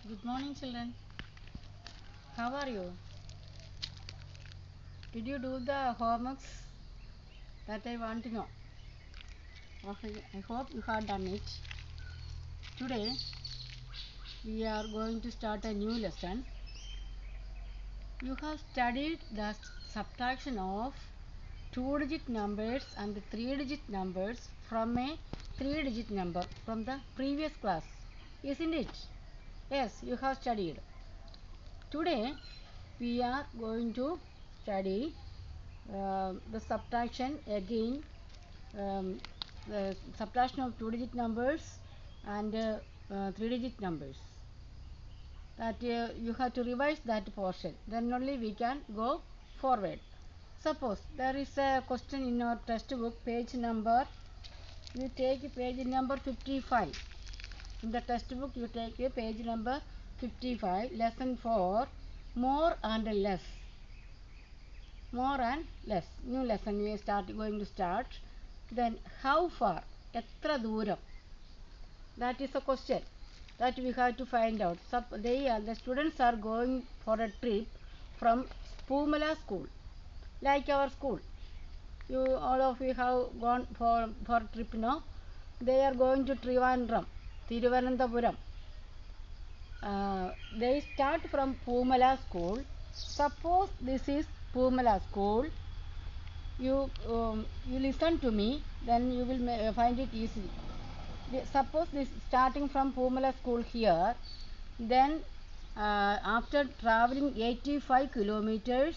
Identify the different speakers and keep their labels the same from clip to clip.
Speaker 1: Good morning, children. How are you? Did you do the homeworks that I want to know? Okay, I hope you have done it. Today we are going to start a new lesson. You have studied the subtraction of two-digit numbers and three-digit numbers from a three-digit number from the previous class, isn't it? Yes, you have studied. Today we are going to study the subtraction again, the subtraction of two-digit numbers and three-digit numbers. That you have to revise that portion. Then only we can go forward. Suppose there is a question in your textbook, page number. You take page number 55. In the textbook, you take page number 55, lesson 4, more and less. More and less. New lesson we are going to start. Then how far? Etra dooram? That is a question that we have to find out. The students are going for a trip from Pumala school, like our school. All of you have gone for trip now. They are going to Trivandrum, Thiruvananthapuram. They start from Pumala school. Suppose this is Pumala school. You listen to me, then you will find it easily. Suppose this starting from Pumala school here, then after traveling 85 kilometers,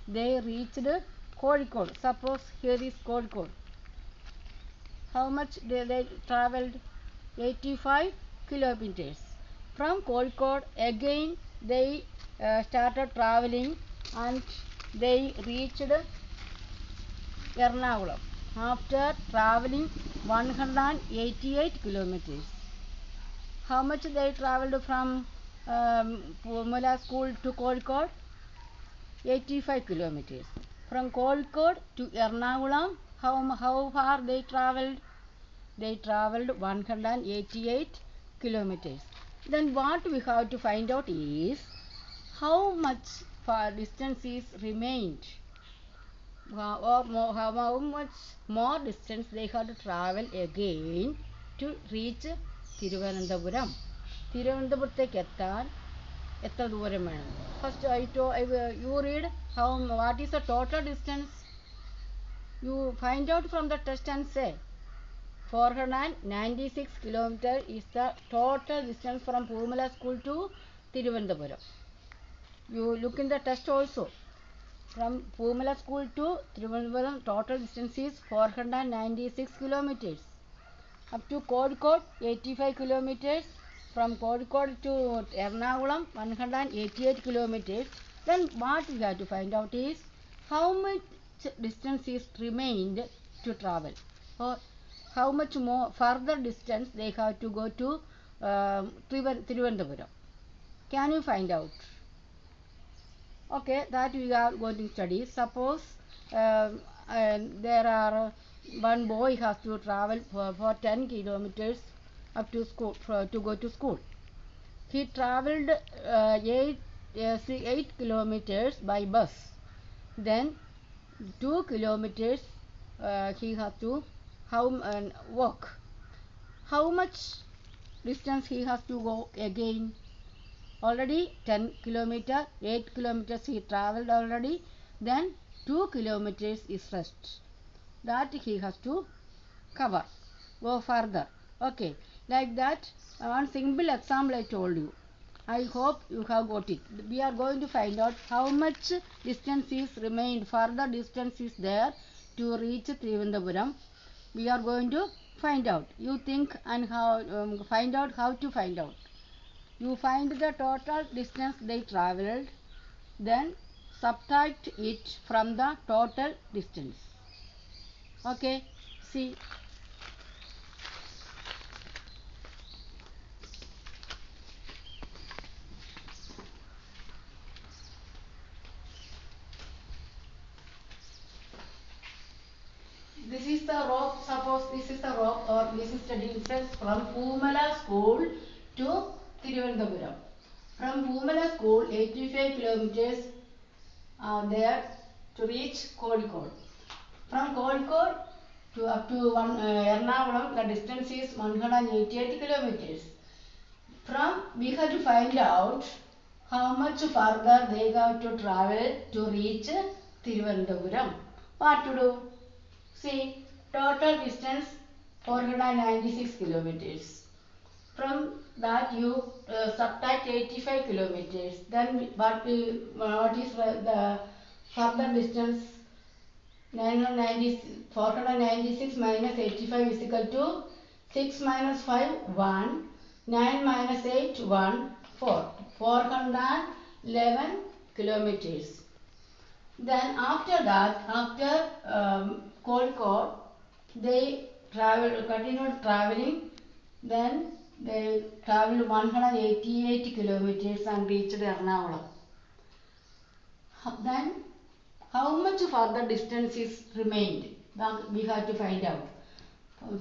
Speaker 1: they reached Kozhikode. Suppose here is Kozhikode. How much they traveled? 85 kilometers. From Kozhikode again they started traveling and they reached Ernakulam after traveling 188 kilometers. How much they traveled from Pumala school to Kozhikode? 85 kilometers. From Kozhikode to Ernakulam, how far they traveled? They traveled 188 kilometers. Then what we have to find out is how much far distance is remained, or how much more distance they have to travel again to reach Thiruvananthapuram. തിരുവനന്തപുരത്തേക്ക് എത്താൻ എത്ര ദൂരം വേണം? First you read what is the total distance. You find out from the test and say 496 kilometers is the total distance from Pumala school to Thiruvananthapuram. You look in the test also. From Pumala school to Thiruvananthapuram, total distance is 496 kilometers. Up to Kozhikode, 85 kilometers. From Kozhikode to Ernakulam, 188 kilometers. Then what we have to find out is how much distance is remained to travel, or how much more further distance they have to go to Thiruvananthapuram. Can you find out? Okay, that we are going to study. Suppose there are one boy has to travel for 10 kilometers up to school to go to school. He traveled 8 kilometers by bus. Then 2 kilometers he has to walk. How much distance he has to go again? Already 10 kilometers, 8 kilometers he traveled already. Then 2 kilometers is rest. That he has to cover. Go further. Okay. Like that, one simple example I told you. I hope you have got it. We are going to find out how much distance is remained, further distance is there to reach Thiruvananthapuram. We are going to find out. You think and find out how to find out. You find the total distance they traveled, then subtract it from the total distance. Okay, see. This is the road. Suppose this is the road, or this is the distance from Pumala school to Thiruvananthapuram. From Poomala school, 85 kilometers are there to reach Kozhikode. From Kozhikode to up to Ernakulam, the distance is 188 kilometers. From we have to find out how much further they have to travel to reach Thiruvananthapuram. What to do? See, total distance 496 kilometers. From that you subtract 85 kilometers. Then what is the further distance? 496 minus 85 is equal to 6 minus 5, 1. 9 minus 8, 1, 4. 411 kilometers. Then after that, after Kozhikode, they continued traveling. Then they traveled 188 kilometers and reached Ernakulam. Then how much further distance is remained? We have to find out.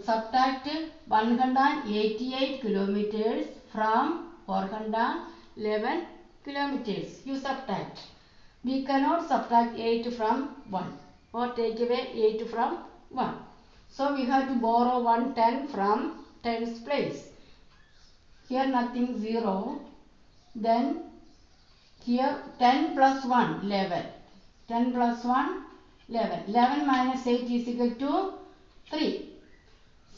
Speaker 1: Subtract 188 kilometers from 411 kilometers. You subtract. We cannot subtract 8 from 1 or take away 8 from 1. So we have to borrow 110 from 10's place. Here nothing, 0. Then here 10 plus 1, 11. 10 plus 1, 11. 11 minus 8 is equal to 3.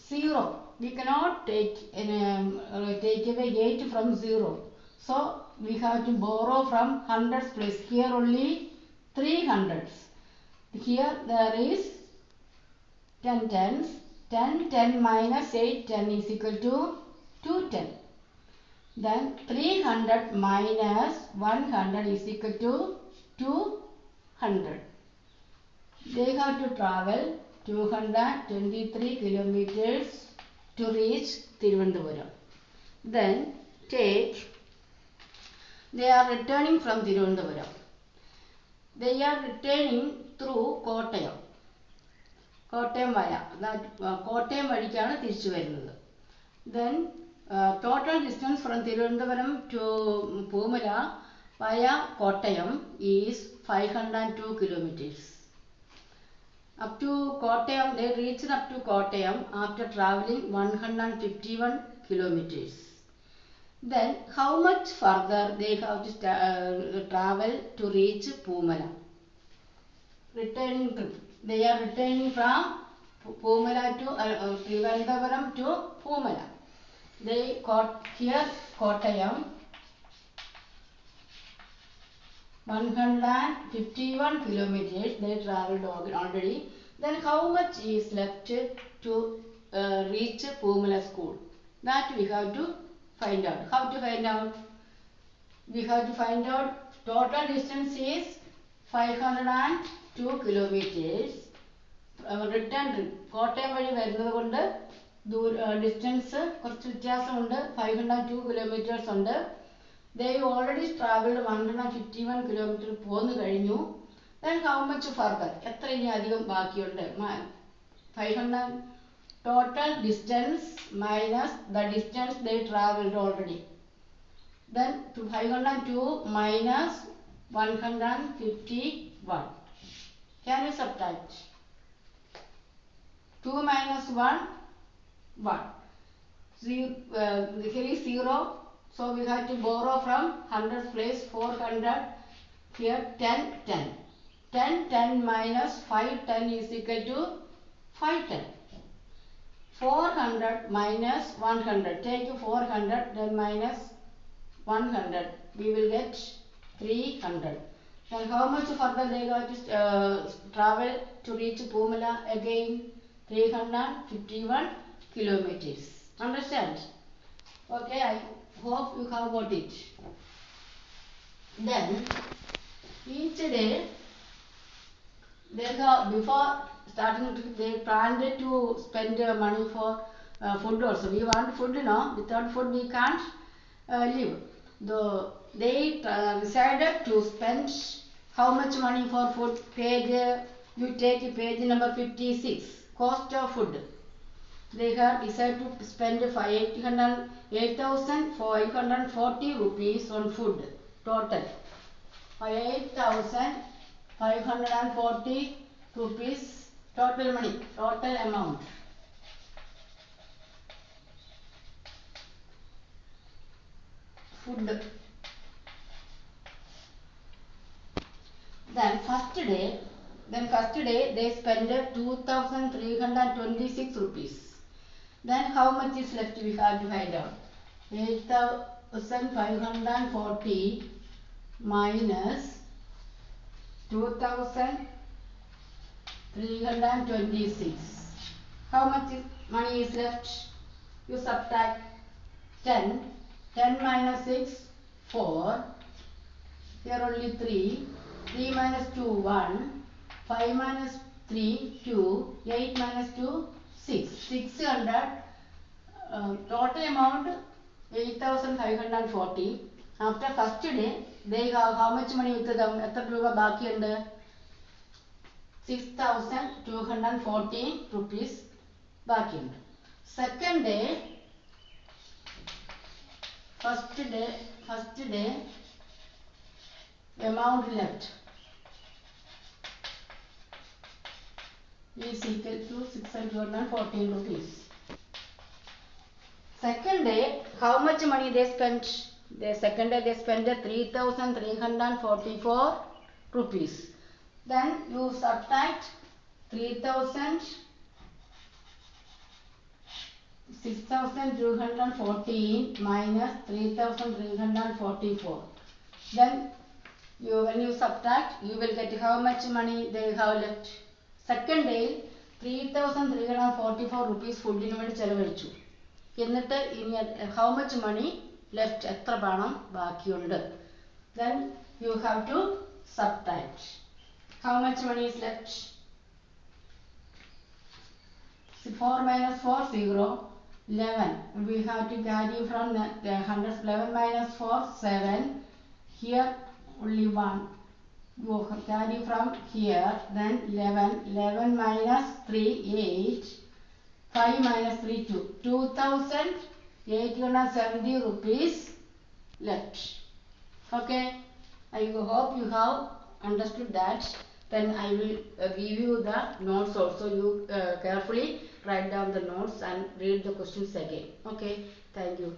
Speaker 1: 0. We cannot take away 8 from 0. So we have to borrow from hundreds place. Here only 3 hundreds. Here there is 10 tens. 10 minus 8 10 is equal to 210. Then 300 minus 100 is equal to 200. They have to travel 223 kilometers to reach Thiruvananthapuram. Then they are returning from Thiruvananthapuram. They are returning through Kottayam. Kottayam via. Kottayam vadikana തിരിച്ചു വരുന്നത്. Then total distance from Thiruvananthapuram to Poomala via Kottayam is 502 kilometers. Up to Kottayam, they reached up to Kottayam after travelling 151 kilometers. Then how much further they have to travel to reach Poomala? Returning trip. They are returning from Poomala to Thiruvananthapuram to Poomala. They got here Kottayam 151 kilometers they travelled already. Then how much is left to reach Poomala school? That we have to find out. How to find out? We have to find out total distance is 502 kilometers. Return Kottayam vadi varunathu kondu distance കുറച്ച് വ്യത്യാസമുണ്ട്. 502 kilometers ഉണ്ട്. They already travelled 151 kilometers പോന്നു കഴിഞ്ഞു. Then how much further? എത്ര ഇനി അധികം ബാക്കിയുണ്ട്? 500 total distance minus the distance they travelled already. Then 502 minus 151. Can you subtract? 2 minus 1, 1. Here is 0. So we have to borrow from 100 place 400. Here 10, 10. 10 minus 510 is equal to 510. 400 minus 100. Take 400 then minus 100. We will get 300. Then how much further they got to travel to reach Poomala? Again 351 kilometers. Understand? Okay, I hope you have got it. Then each day they have, before starting they planned to spend money for food also. We want food, without food we can't live. They decided to spend how much money for food? You take page number 56, cost of food. they have decided to spend 8,540 rupees on food total. 8,540 rupees total money, total amount. Food. Then first day they spend 2,326 rupees. Then how much is left we have to find out. 8,540 minus 2,326. How much money is left? You subtract 10. 10 minus 6, 4. Here only 3. 3 minus 2, 1. 5 minus 3, 2. 8 minus 2, 6. 600. Total amount 8,540. After first day, they have how much money with them? എത്ര രൂപ ബാക്കിയുണ്ട്? 6,214 rupees ബാക്കിയുണ്ട്. Second day, first day amount left is equal to 614 rupees. Second day, how much money they spent? The second day they spent 3,344 rupees. Then you subtract 6,214 minus 3,344. Then when you subtract, you will get how much money they have left. Second day 3,344 rupees ഫുഡിന് വേണ്ടി ചെലവഴിച്ചു. എന്നിട്ട് ഇനി how much money left, എത്ര പണം ബാക്കിയുണ്ട്. Then you have to subtract. How much money is left? 4 minus 4, 0. 11. We have to carry from the 11 minus 4, 7. Here only 1. You carry from here. Then 11. 11 minus 3, 8. 5 minus 3, 2. 2,870 rupees left. Okay. I hope you have understood that. Then I will give you the notes also. You carefully write down the notes and read the questions again. Okay. Thank you.